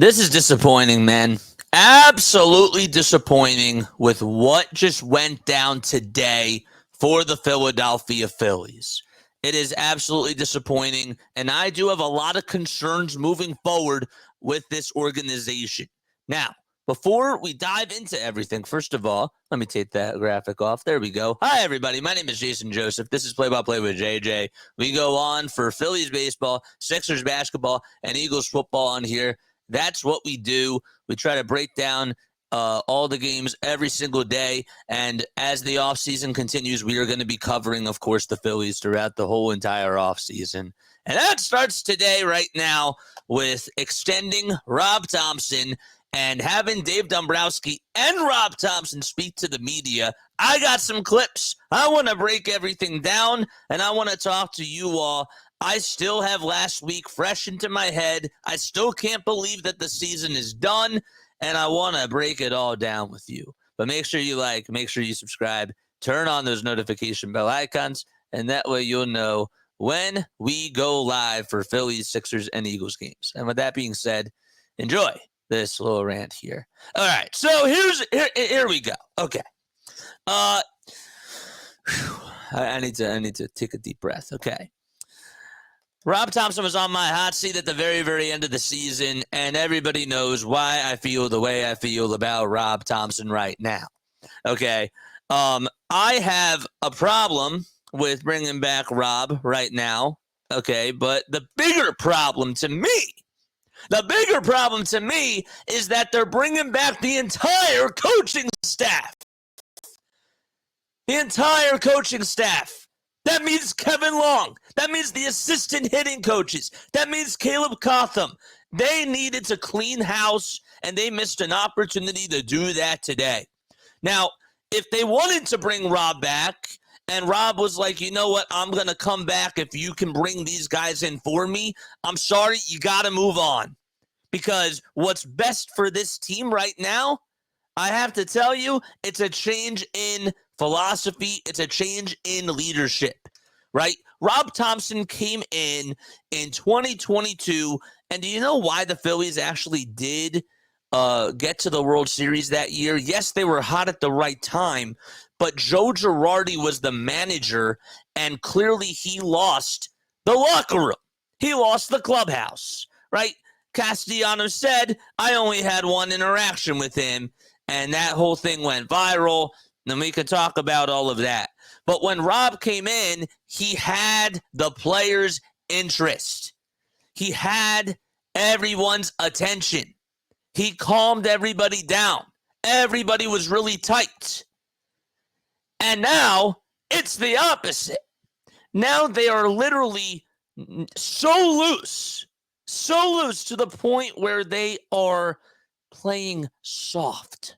This is disappointing, man. Absolutely disappointing with what just went down today for the Philadelphia Phillies. It is absolutely disappointing, and I do have a lot of concerns moving forward with this organization. Now, before we dive into everything, first of all, let me take that graphic off. There we go. Hi, everybody. My name is Jason Joseph. This is Play by Play with JJ. We go on for Phillies baseball, Sixers basketball, and Eagles football on here. That's what we do. We try to break down all the games every single day. And as the offseason continues, we are going to be covering, of course, the Phillies throughout the whole entire offseason. And that starts today right now with extending Rob Thompson and having Dave Dombrowski and Rob Thompson speak to the media. I got some clips. I want to break everything down, and I want to talk to you all. I still have last week fresh into my head. I still can't believe that the season is done, and I want to break it all down with you. But make sure you like, make sure you subscribe, turn on those notification bell icons, and that way you'll know when we go live for Phillies, Sixers, and Eagles games. And with that being said, enjoy this little rant here. All right, so here we go. Okay. I need to take a deep breath. Okay. Rob Thompson was on my hot seat at the very, very end of the season, and everybody knows why I feel the way I feel about Rob Thompson right now. Okay. I have a problem with bringing back Rob right now. Okay. But the bigger problem to me is that they're bringing back the entire coaching staff. The entire coaching staff. That means Kevin Long. That means the assistant hitting coaches. That means Caleb Cotham. They needed to clean house, and they missed an opportunity to do that today. Now, if they wanted to bring Rob back, and Rob was like, you know what, I'm going to come back if you can bring these guys in for me, I'm sorry, you got to move on. Because what's best for this team right now, I have to tell you, it's a change in philosophy. It's a change in leadership, right? Rob Thompson came in 2022, and do you know why the Phillies actually did get to the World Series that year? Yes, they were hot at the right time, but Joe Girardi was the manager, and clearly he lost the locker room. He lost the clubhouse, right? Castellanos said, I only had one interaction with him, and that whole thing went viral. And we could talk about all of that. But when Rob came in, he had the players' interest. He had everyone's attention. He calmed everybody down. Everybody was really tight. And now it's the opposite. Now they are literally so loose to the point where they are playing soft.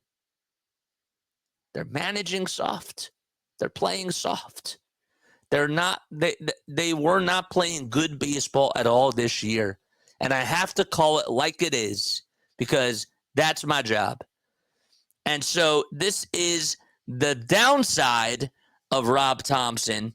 They're managing soft. They're playing soft. They're not. They were not playing good baseball at all this year, and I have to call it like it is because that's my job. And so this is the downside of Rob Thompson,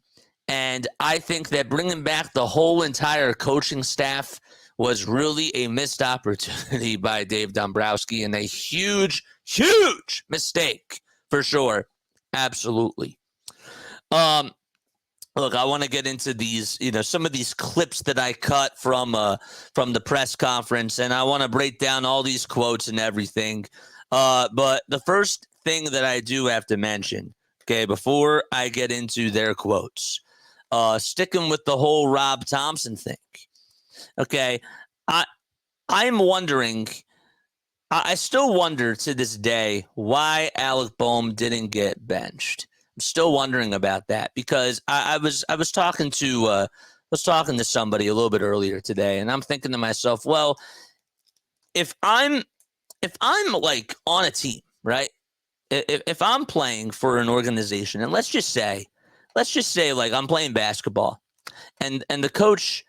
and I think that bringing back the whole entire coaching staff was really a missed opportunity by Dave Dombrowski and a huge, huge mistake. For sure. Absolutely. Look, I want to get into these, some of these clips that I cut from the press conference, and I want to break down all these quotes and everything. But the first thing that I do have to mention, okay, before I get into their quotes, sticking with the whole Rob Thompson thing. Okay, I'm wondering. I still wonder to this day why Alec Boehm didn't get benched. I'm still wondering about that because I was talking to somebody a little bit earlier today, and I'm thinking to myself, well, if I'm like on a team, right? If I'm playing for an organization, and let's just say like I'm playing basketball, and the coach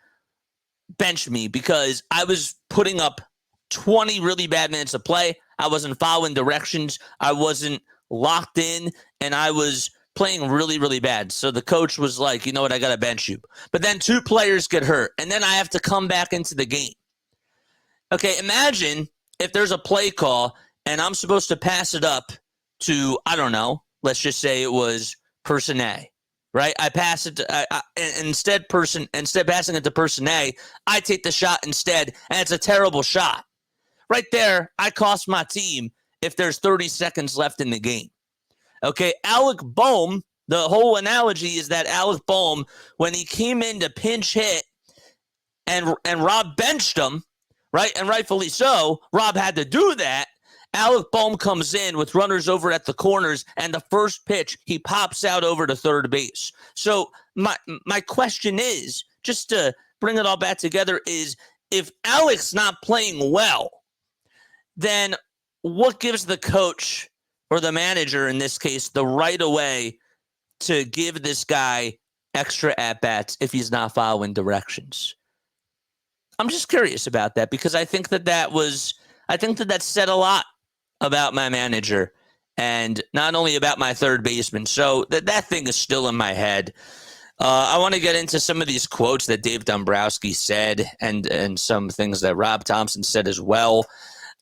benched me because I was putting up 20 really bad minutes of play. I wasn't following directions. I wasn't locked in, and I was playing really, really bad. So the coach was like, you know what, I got to bench you. But then two players get hurt, and then I have to come back into the game. Okay, imagine if there's a play call and I'm supposed to pass it up to, I don't know, let's just say it was person A, right? I pass it to, instead passing it to person A, I take the shot instead, and it's a terrible shot. Right there, I cost my team if there's 30 seconds left in the game. Okay, Alec Boehm, the whole analogy is that Alec Boehm, when he came in to pinch hit and Rob benched him, right, and rightfully so, Rob had to do that. Alec Boehm comes in with runners over at the corners, and the first pitch, he pops out over to third base. So my question is, just to bring it all back together, is if Alec's not playing well, then what gives the coach or the manager, in this case, the right away to give this guy extra at-bats if he's not following directions? I'm just curious about that because I think that said a lot about my manager and not only about my third baseman. So that thing is still in my head. I want to get into some of these quotes that Dave Dombrowski said and some things that Rob Thompson said as well.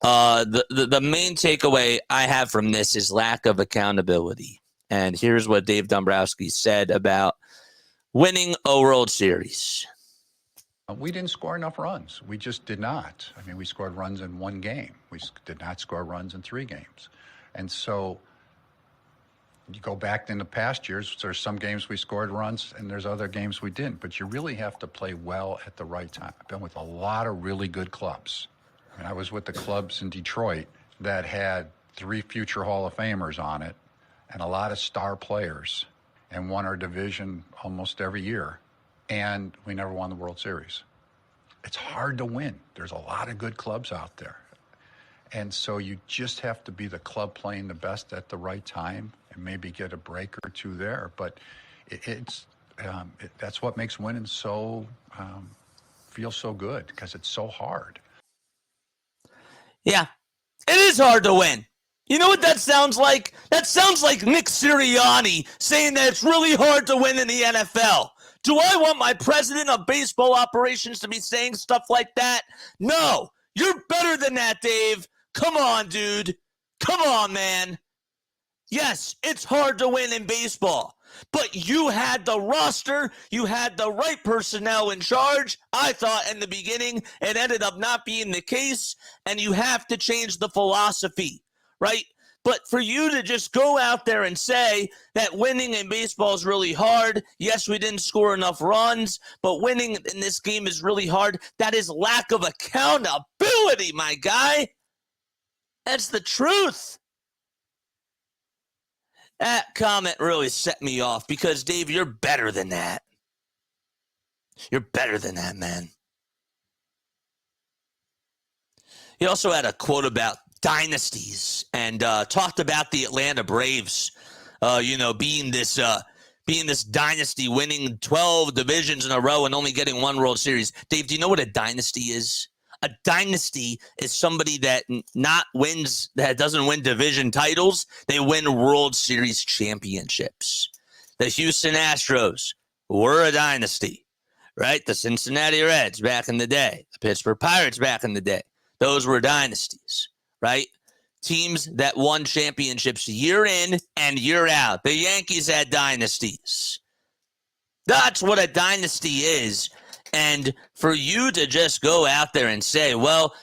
The main takeaway I have from this is lack of accountability. And here's what Dave Dombrowski said about winning a World Series. We didn't score enough runs. We just did not. I mean, we scored runs in one game. We did not score runs in 3 games. And so you go back in the past years, there's some games we scored runs and there's other games we didn't. But you really have to play well at the right time. I've been with a lot of really good clubs. I mean, I was with the clubs in Detroit that had 3 future Hall of Famers on it and a lot of star players and won our division almost every year. And we never won the World Series. It's hard to win. There's a lot of good clubs out there. And so you just have to be the club playing the best at the right time and maybe get a break or 2 there. But that's what makes winning so feel so good because it's so hard. Yeah, it is hard to win. You know what that sounds like? That sounds like Nick Sirianni saying that it's really hard to win in the NFL. Do I want my president of baseball operations to be saying stuff like that? No, you're better than that, Dave. Come on, dude. Come on, man. Yes, it's hard to win in baseball, but you had the roster, you had the right personnel in charge. I thought in the beginning it ended up not being the case, and you have to change the philosophy, right? But for you to just go out there and say that winning in baseball is really hard, yes, we didn't score enough runs, but winning in this game is really hard, that is lack of accountability, my guy. That's the truth. That comment really set me off because, Dave, you're better than that. You're better than that, man. He also had a quote about dynasties and talked about the Atlanta Braves, being this dynasty, winning 12 divisions in a row and only getting 1 World Series. Dave, do you know what a dynasty is? A dynasty is somebody that doesn't win division titles. They win World Series championships. The Houston Astros were a dynasty, right? The Cincinnati Reds back in the day, the Pittsburgh Pirates back in the day. Those were dynasties, right? Teams that won championships year in and year out. The Yankees had dynasties. That's what a dynasty is. And for you to just go out there and say, well,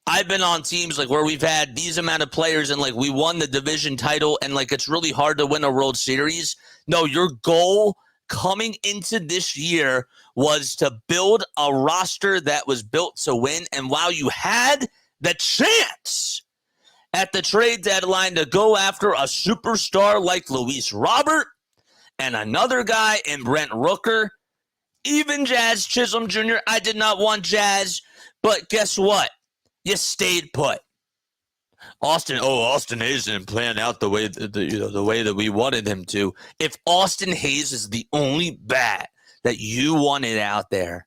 I've been on teams like where we've had these amount of players and like we won the division title and like it's really hard to win a World Series. No, your goal coming into this year was to build a roster that was built to win. And while you had the chance at the trade deadline to go after a superstar like Luis Robert and another guy in Brent Rooker, even Jazz Chisholm Jr., I did not want Jazz, but guess what? You stayed put. Austin Hayes didn't plan out the way that we wanted him to. If Austin Hayes is the only bat that you wanted out there,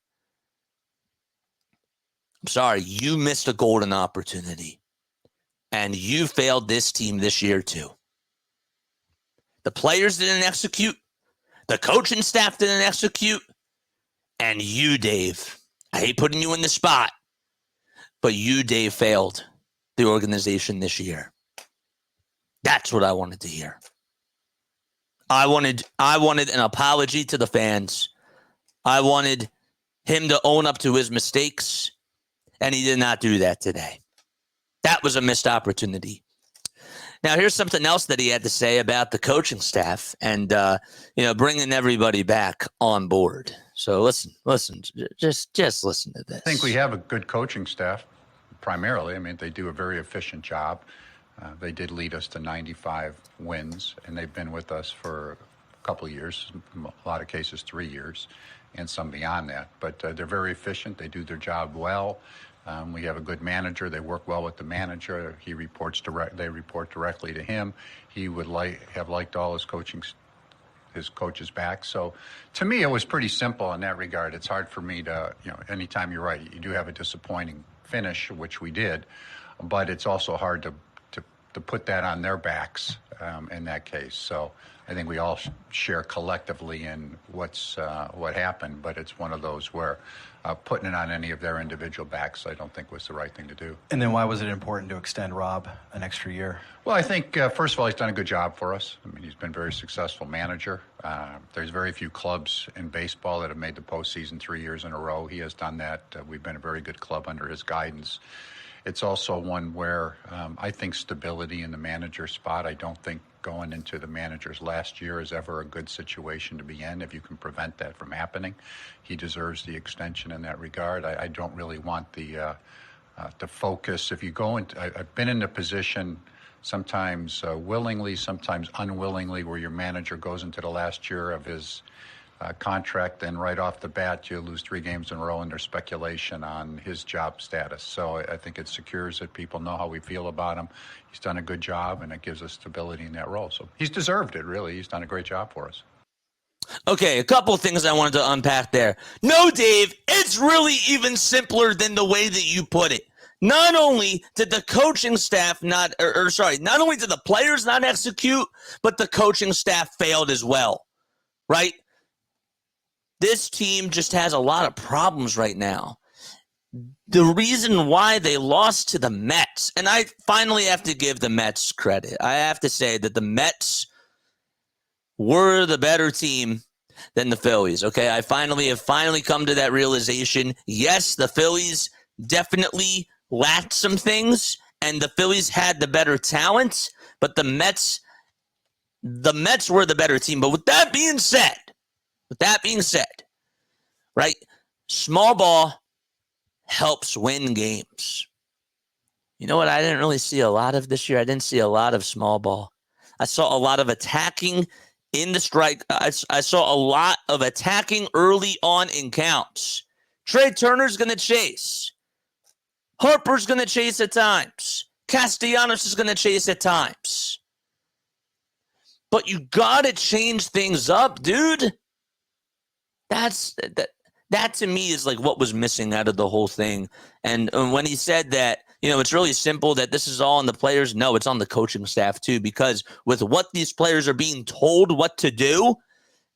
I'm sorry, you missed a golden opportunity. And you failed this team this year too. The players didn't execute. The coaching staff didn't execute. And you, Dave, I hate putting you in the spot, but you, Dave, failed the organization this year. That's what I wanted to hear. I wanted an apology to the fans. I wanted him to own up to his mistakes, and he did not do that today. That was a missed opportunity. Now, here's something else that he had to say about the coaching staff and, bringing everybody back on board. So listen, just listen to this. I think we have a good coaching staff, primarily. I mean, they do a very efficient job. They did lead us to 95 wins, and they've been with us for a couple of years, a lot of cases 3 years, and some beyond that. But they're very efficient. They do their job well. We have a good manager. They work well with the manager. They report directly to him. He would have liked all his coaches back. So to me, it was pretty simple in that regard. It's hard for me to, anytime you're right, you do have a disappointing finish, which we did, but it's also hard to put that on their backs in that case. So I think we all share collectively in what happened, but it's one of those where putting it on any of their individual backs, I don't think was the right thing to do. And then why was it important to extend Rob an extra year? Well, I think, first of all, he's done a good job for us. I mean, he's been a very successful manager. There's very few clubs in baseball that have made the postseason 3 years in a row. He has done that. We've been a very good club under his guidance. It's also one where I think stability in the manager spot. I don't think going into the manager's last year is ever a good situation to be in if you can prevent that from happening. He deserves the extension in that regard. I don't really want the focus. If you go into, I've been in a position sometimes willingly, sometimes unwillingly, where your manager goes into the last year of his contract, and right off the bat you lose 3 games in a row, and there's speculation on his job status. So I think it secures that people know how we feel about him. He's done a good job, and it gives us stability in that role. So he's deserved it, really. He's done a great job for us. Okay, a couple of things I wanted to unpack there. No, Dave, it's really even simpler than the way that you put it. Not only did the coaching staff not only did the players not execute, but the coaching staff failed as well, right? This team just has a lot of problems right now. The reason why they lost to the Mets, and I finally have to give the Mets credit. I have to say that the Mets were the better team than the Phillies, okay? I have finally come to that realization. Yes, the Phillies definitely lacked some things, and the Phillies had the better talent, but the Mets were the better team. But with that being said, right, small ball helps win games. You know what I didn't really see a lot of this year? I didn't see a lot of small ball. I saw a lot of attacking in the strike. I saw a lot of attacking early on in counts. Trea Turner's going to chase. Harper's going to chase at times. Castellanos is going to chase at times. But you got to change things up, dude. That to me is like what was missing out of the whole thing. And when he said that, it's really simple that this is all on the players. No, it's on the coaching staff too, because with what these players are being told what to do,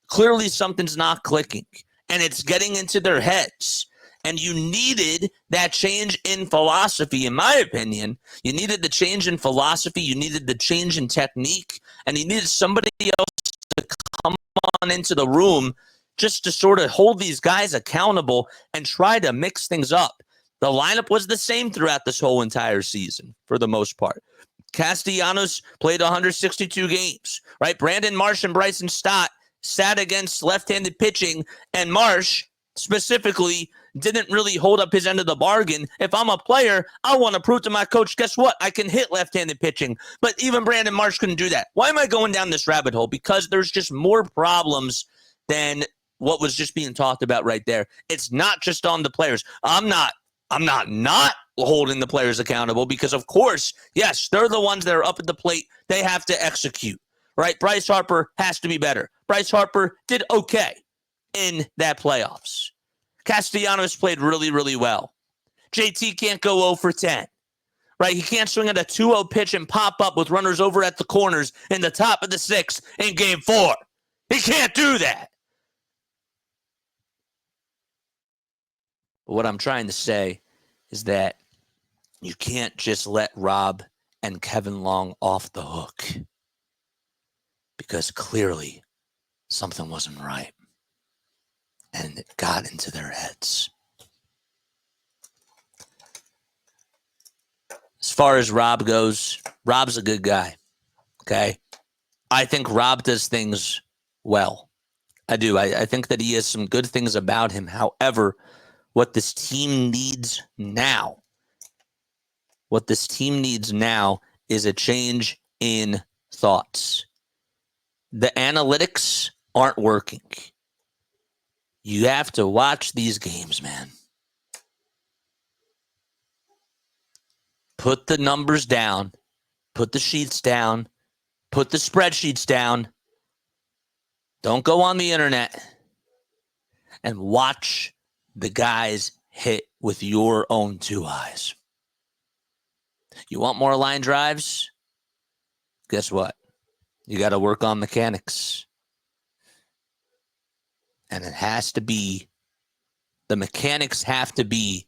clearly something's not clicking and it's getting into their heads. And you needed that change in philosophy, in my opinion. You needed the change in philosophy. You needed the change in technique. And you needed somebody else to come on into the room just to sort of hold these guys accountable and try to mix things up. The lineup was the same throughout this whole entire season, for the most part. Castellanos played 162 games, right? Brandon Marsh and Bryce sat against left-handed pitching, and Marsh specifically didn't really hold up his end of the bargain. If I'm a player, I want to prove to my coach, guess what? I can hit left-handed pitching. But even Brandon Marsh couldn't do that. Why am I going down this rabbit hole? Because there's just more problems than what was just being talked about right there. It's not just on the players. I'm not holding the players accountable because, of course, yes, they're the ones that are up at the plate. They have to execute, right? Bryce Harper has to be better. Bryce Harper did okay in that playoffs. Castellanos played really, really well. JT can't go 0 for 10, right? He can't swing at a 2-0 pitch and pop up with runners over at the corners in the top of the 6th in Game 4. He can't do that. But what I'm trying to say is that You can't just let Rob and Kevin Long off the hook because clearly something wasn't right and it got into their heads. As far as Rob goes, Rob's a good guy, okay? I think Rob does things well. I do. I think that he has some good things about him. However, what this team needs now is a change in thoughts. The analytics aren't working. You have to watch these games, man. Put the numbers down. Put the sheets down. Put the spreadsheets down. Don't go on the internet. And watch the guys hit with your own two eyes. You want more line drives? Guess what? You got to work on mechanics. And it has to be, the mechanics have to be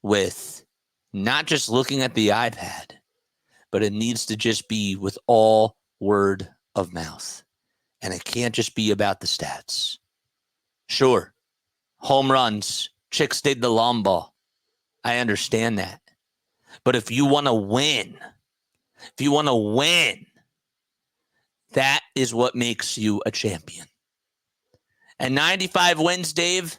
with not just looking at the iPad, but it needs to just be with all word of mouth. And it can't just be about the stats. Sure, home runs, chicks dig the long ball. I understand that. But if you want to win, that is what makes you a champion. And 95 wins, Dave,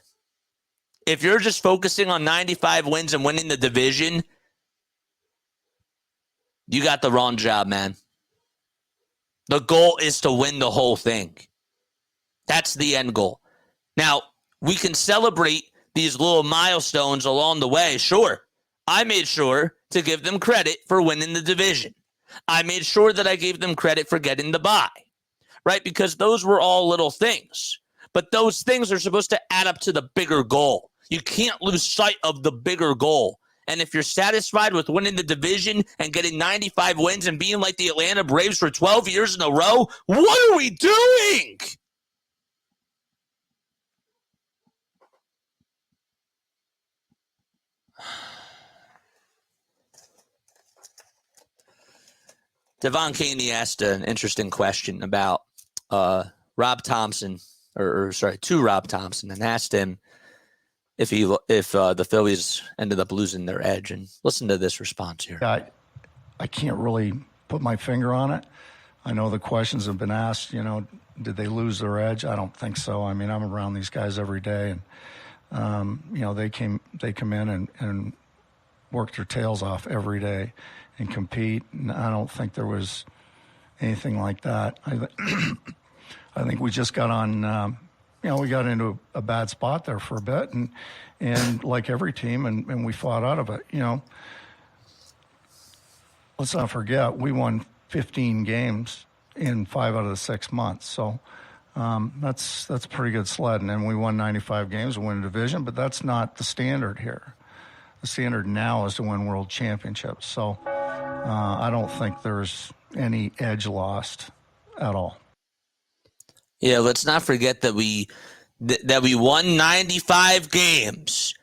if you're just focusing on 95 wins and winning the division, you got the wrong job, man. The goal is to win the whole thing. That's the end goal. Now, we can celebrate these little milestones along the way. Sure, I made sure to give them credit for winning the division. I made sure that I gave them credit for getting the bye, right? Because those were all little things. But those things are supposed to add up to the bigger goal. You can't lose sight of the bigger goal. And if you're satisfied with winning the division and getting 95 wins and being like the Atlanta Braves for 12 years in a row, what are we doing? Devon Caney asked an interesting question about Rob Thompson, to Rob Thompson, and asked him if the Phillies ended up losing their edge. And listen to this response here. I can't really put my finger on it. I know the questions have been asked, did they lose their edge? I don't think so. I mean, I'm around these guys every day, and they come in and work their tails off every day and compete. And I don't think there was anything like that. I think we just got on. We got into a bad spot there for a bit, and like every team, and we fought out of it. Let's not forget we won 15 games in 5 out of the 6 months. So that's pretty good sled. And then we won 95 games and win a division, but that's not the standard here. The standard now is to win world championships. So I don't think there's any edge lost at all. Yeah, let's not forget that we won 95 games,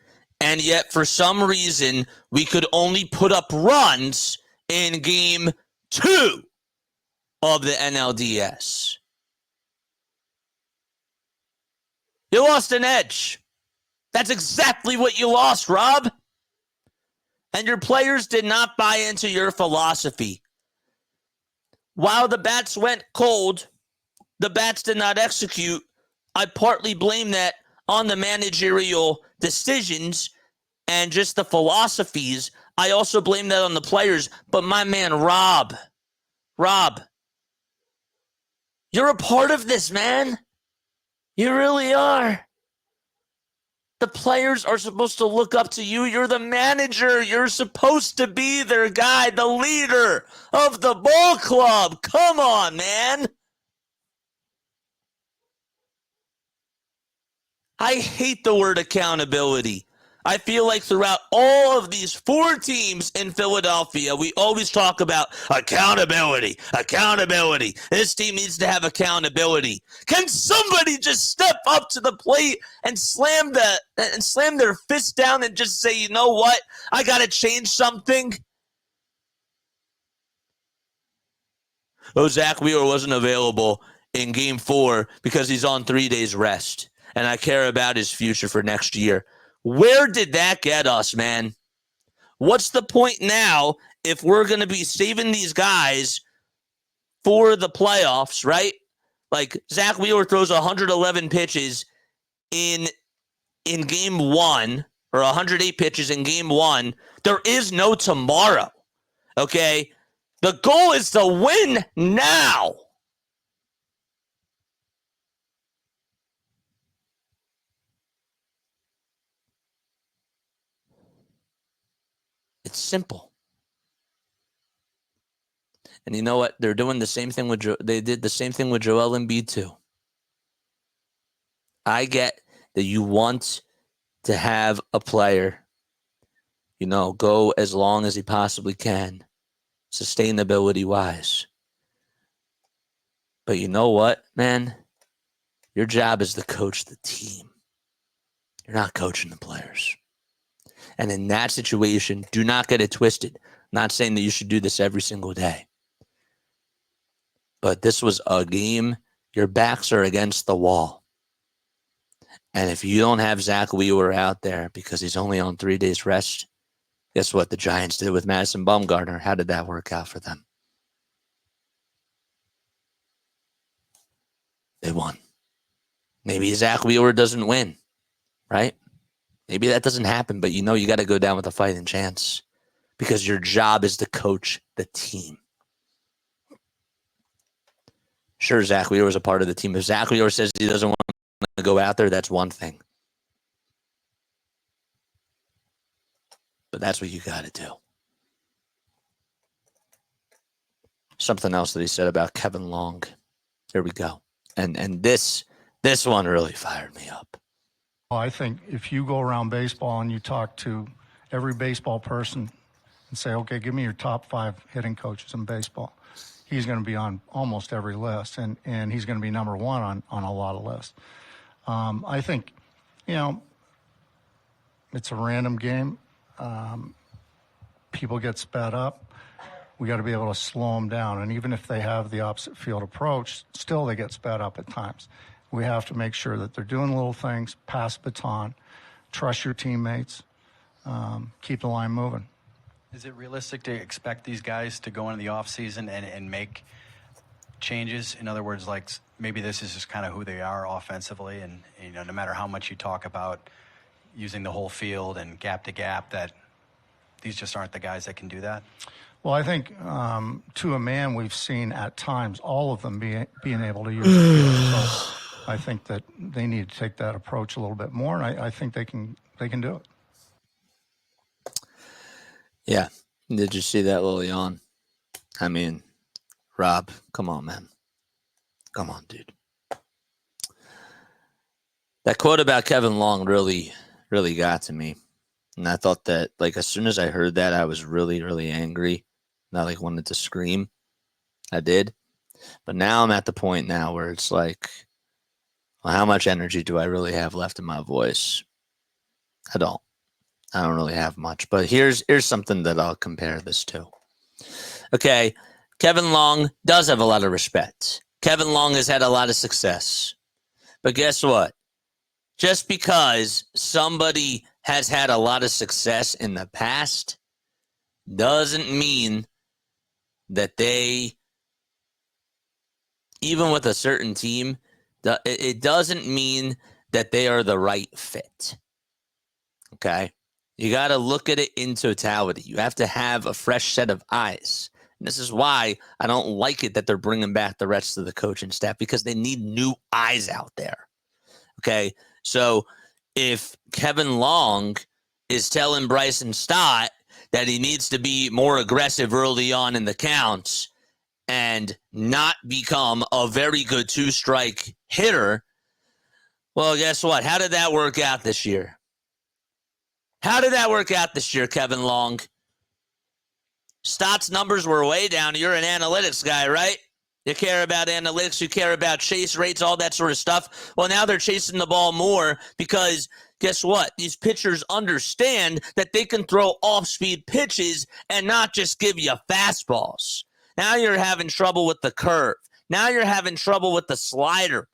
and yet for some reason we could only put up runs in Game 2 of the NLDS. You lost an edge. That's exactly what you lost, Rob. And your players did not buy into your philosophy. While the bats went cold, the bats did not execute. I partly blame that on the managerial decisions and just the philosophies. I also blame that on the players. But my man, Rob, you're a part of this, man. You really are. The players are supposed to look up to you. You're the manager. You're supposed to be their guy, the leader of the ball club. Come on, man. I hate the word accountability. I feel like throughout all of these 4 teams in Philadelphia, we always talk about accountability. This team needs to have accountability. Can somebody just step up to the plate and slam their fist down and just say, you know what? I got to change something. Oh, Zack Wheeler wasn't available in Game 4 because he's on 3 days rest, and I care about his future for next year. Where did that get us, man? What's the point now if we're going to be saving these guys for the playoffs, right? Like, Zack Wheeler throws 111 pitches in Game 1, or 108 pitches in Game 1. There is no tomorrow, okay? The goal is to win now. It's simple. And you know what? They're doing the same thing they did the same thing with Joel Embiid too. I get that you want to have a player, go as long as he possibly can, sustainability-wise. But you know what, man? Your job is to coach the team. You're not coaching the players. And in that situation, do not get it twisted. I'm not saying that you should do this every single day. But this was a game. Your backs are against the wall. And if you don't have Zack Wheeler out there because he's only on 3 days rest, guess what the Giants did with Madison Bumgarner? How did that work out for them? They won. Maybe Zack Wheeler doesn't win, right? Maybe that doesn't happen, but you got to go down with a fighting chance because your job is to coach the team. Sure, Zack Wheeler was a part of the team. If Zack Wheeler says he doesn't want to go out there, that's one thing. But that's what you got to do. Something else that he said about Kevin Long. Here we go. And this one really fired me up. Well, I think if you go around baseball and you talk to every baseball person and say, okay, give me your top 5 hitting coaches in baseball, he's going to be on almost every list, and he's going to be number 1 on a lot of lists. I think, it's a random game. People get sped up. We got to be able to slow them down. And even if they have the opposite field approach, still they get sped up at times. We have to make sure that they're doing little things, pass baton, trust your teammates, keep the line moving. Is it realistic to expect these guys to go into the offseason and make changes? In other words, like maybe this is just kind of who they are offensively, and no matter how much you talk about using the whole field and gap to gap, that these just aren't the guys that can do that? Well, I think to a man, we've seen at times all of them being able to use the field. So I think that they need to take that approach a little bit more, and I think they can do it. Yeah. Did you see that little yawn? I mean, Rob, come on, man. Come on, dude. That quote about Kevin Long really, really got to me. And I thought that, as soon as I heard that, I was really, really angry. And I, wanted to scream. I did. But now I'm at the point now where it's like, well, how much energy do I really have left in my voice? I don't really have much. But here's something that I'll compare this to. Okay, Kevin Long does have a lot of respect. Kevin Long has had a lot of success. But guess what? Just because somebody has had a lot of success in the past doesn't mean that they, even with a certain team, it doesn't mean that they are the right fit. Okay? You got to look at it in totality. You have to have a fresh set of eyes. And this is why I don't like it that they're bringing back the rest of the coaching staff, because they need new eyes out there. Okay? So if Kevin Long is telling Bryce and Stott that he needs to be more aggressive early on in the counts and not become a very good 2-strike hitter, well, guess what? How did that work out this year? How did that work out this year, Kevin Long? Stats numbers were way down. You're an analytics guy, right? You care about analytics. You care about chase rates, all that sort of stuff. Well, now they're chasing the ball more because guess what? These pitchers understand that they can throw off-speed pitches and not just give you fastballs. Now you're having trouble with the curve. Now you're having trouble with the slider.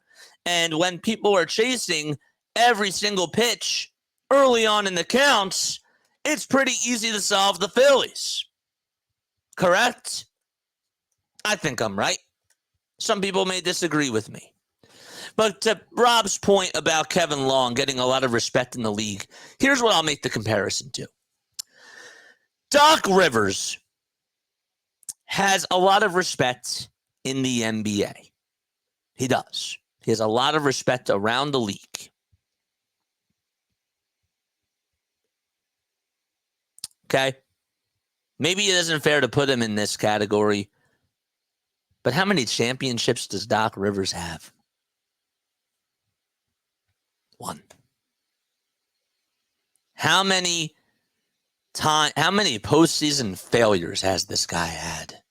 And when people are chasing every single pitch early on in the counts, it's pretty easy to solve the Phillies. Correct? I think I'm right. Some people may disagree with me. But to Rob's point about Kevin Long getting a lot of respect in the league, here's what I'll make the comparison to. Doc Rivers has a lot of respect in the NBA. He does. He has a lot of respect around the league. Okay? Maybe it isn't fair to put him in this category, but how many championships does Doc Rivers have? 1. How many postseason failures has this guy had?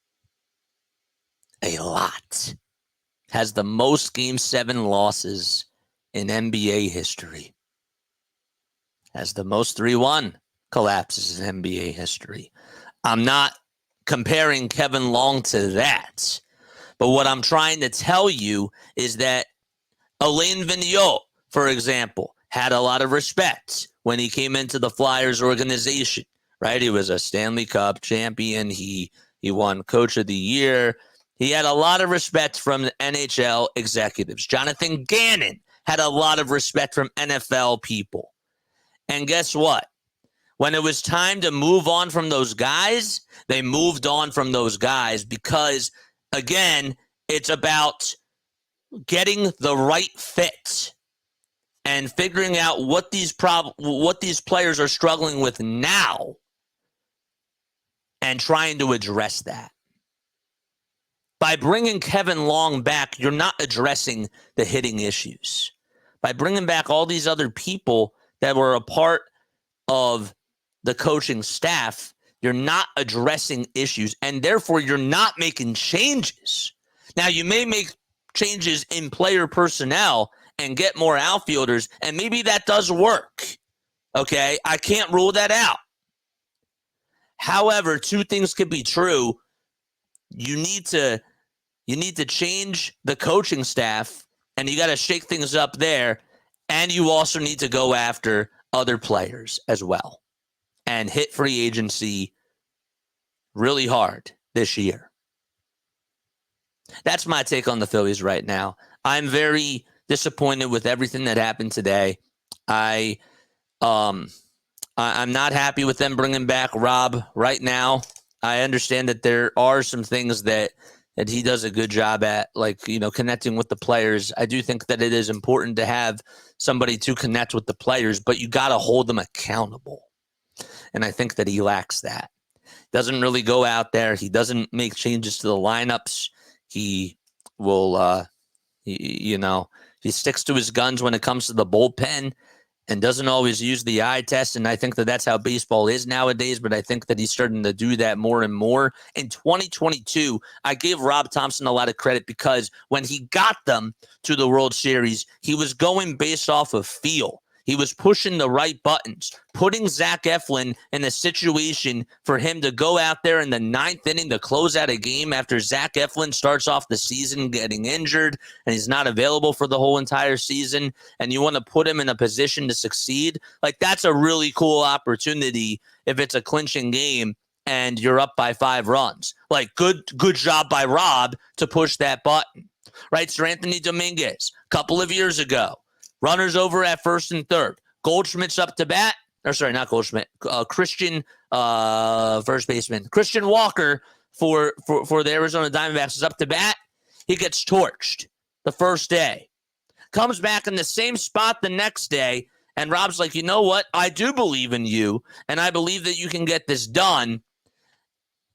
A lot. Has the most Game 7 losses in NBA history. Has the most 3-1 collapses in NBA history. I'm not comparing Kevin Long to that. But what I'm trying to tell you is that Alain Vigneault, for example, had a lot of respect when he came into the Flyers organization, right? He was a Stanley Cup champion. He won Coach of the Year. He had a lot of respect from the NHL executives. Jonathan Gannon had a lot of respect from NFL people. And guess what? When it was time to move on from those guys, they moved on from those guys because, again, it's about getting the right fit and figuring out what these players are struggling with now and trying to address that. By bringing Kevin Long back, you're not addressing the hitting issues. By bringing back all these other people that were a part of the coaching staff, you're not addressing issues, and therefore you're not making changes. Now, you may make changes in player personnel and get more outfielders, and maybe that does work. Okay? I can't rule that out. However, two things could be true. You need to change the coaching staff, and you got to shake things up there, and you also need to go after other players as well and hit free agency really hard this year. That's my take on the Phillies right now. I'm very disappointed with everything that happened today. I'm not happy with them bringing back Rob right now. I understand that there are some things that he does a good job at, like, connecting with the players. I do think that it is important to have somebody to connect with the players, but you got to hold them accountable. And I think that he lacks that. Doesn't really go out there. He doesn't make changes to the lineups. He will, he sticks to his guns when it comes to the bullpen and doesn't always use the eye test. And I think that that's how baseball is nowadays, but I think that he's starting to do that more and more. In 2022, I gave Rob Thompson a lot of credit because when he got them to the World Series, he was going based off of feel. He was pushing the right buttons, putting Zack Eflin in a situation for him to go out there in the 9th inning to close out a game after Zack Eflin starts off the season getting injured and he's not available for the whole entire season, and you want to put him in a position to succeed. Like, that's a really cool opportunity if it's a clinching game and you're up by 5 runs. Like, good job by Rob to push that button. Right? Sir Anthony Dominguez, a couple of years ago. Runners over at first and third. Goldschmidt's up to bat. Or sorry, not Goldschmidt. Christian, first baseman. Christian Walker for the Arizona Diamondbacks is up to bat. He gets torched the first day. Comes back in the same spot the next day. And Rob's like, you know what? I do believe in you. And I believe that you can get this done.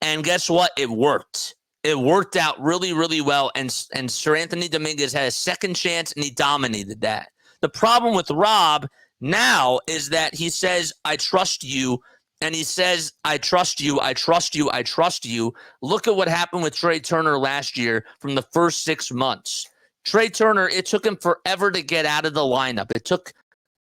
And guess what? It worked. It worked out really, really well. And Sir Anthony Dominguez had a second chance, and he dominated that. The problem with Rob now is that he says, I trust you. And he says, I trust you, I trust you, I trust you. Look at what happened with Trea Turner last year from the first 6 months. Trea Turner, it took him forever to get out of the lineup. It took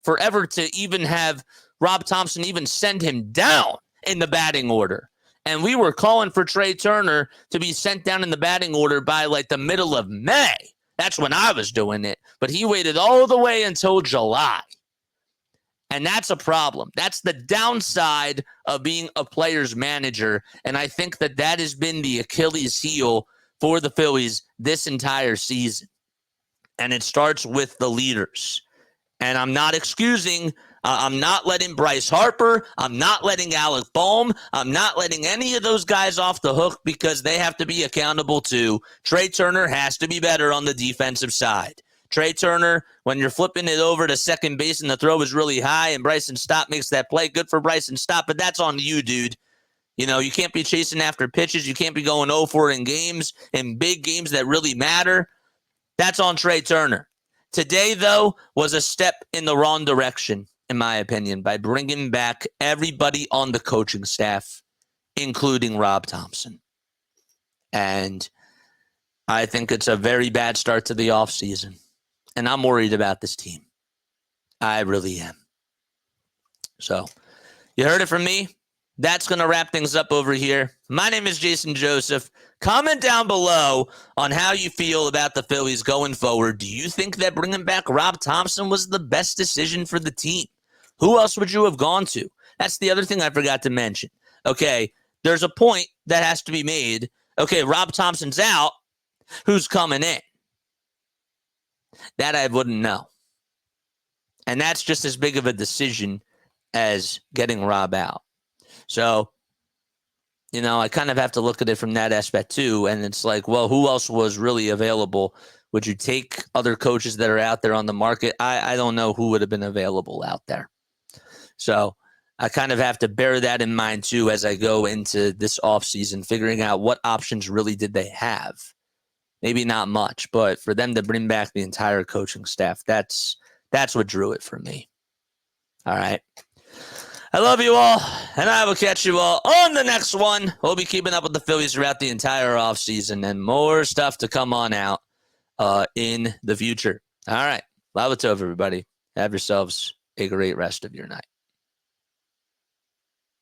forever to even have Rob Thompson even send him down in the batting order. And we were calling for Trea Turner to be sent down in the batting order by like the middle of May. That's when I was doing it. But he waited all the way until July. And that's a problem. That's the downside of being a player's manager. And I think that that has been the Achilles heel for the Phillies this entire season. And it starts with the leaders. And I'm not excusing, I'm not letting Bryce Harper, I'm not letting Alec Bohm, I'm not letting any of those guys off the hook because they have to be accountable too. Trea Turner has to be better on the defensive side. Trea Turner, when you're flipping it over to second base and the throw is really high and Bryson Stott makes that play, good for Bryson Stott, but that's on you, dude. You know, you can't be chasing after pitches. You can't be going 0-4 in games, in big games that really matter. That's on Trea Turner. Today, though, was a step in the wrong direction, in my opinion, by bringing back everybody on the coaching staff, including Rob Thompson. And I think it's a very bad start to the offseason. And I'm worried about this team. I really am. So, you heard it from me. That's going to wrap things up over here. My name is Jason Joseph. Comment down below on how you feel about the Phillies going forward. Do you think that bringing back Rob Thompson was the best decision for the team? Who else would you have gone to? That's the other thing I forgot to mention. Okay, there's a point that has to be made. Okay, Rob Thompson's out. Who's coming in? That I wouldn't know. And that's just as big of a decision as getting Rob out. So, you know, I kind of have to look at it from that aspect too. And it's like, well, who else was really available? Would you take other coaches that are out there on the market? I don't know who would have been available out there. So I kind of have to bear that in mind too as I go into this offseason, figuring out what options really did they have. Maybe not much, but for them to bring back the entire coaching staff, that's what drew it for me. All right. I love you all, and I will catch you all on the next one. We'll be keeping up with the Phillies throughout the entire offseason and more stuff to come on out in the future. All right. Love it to everybody. Have yourselves a great rest of your night.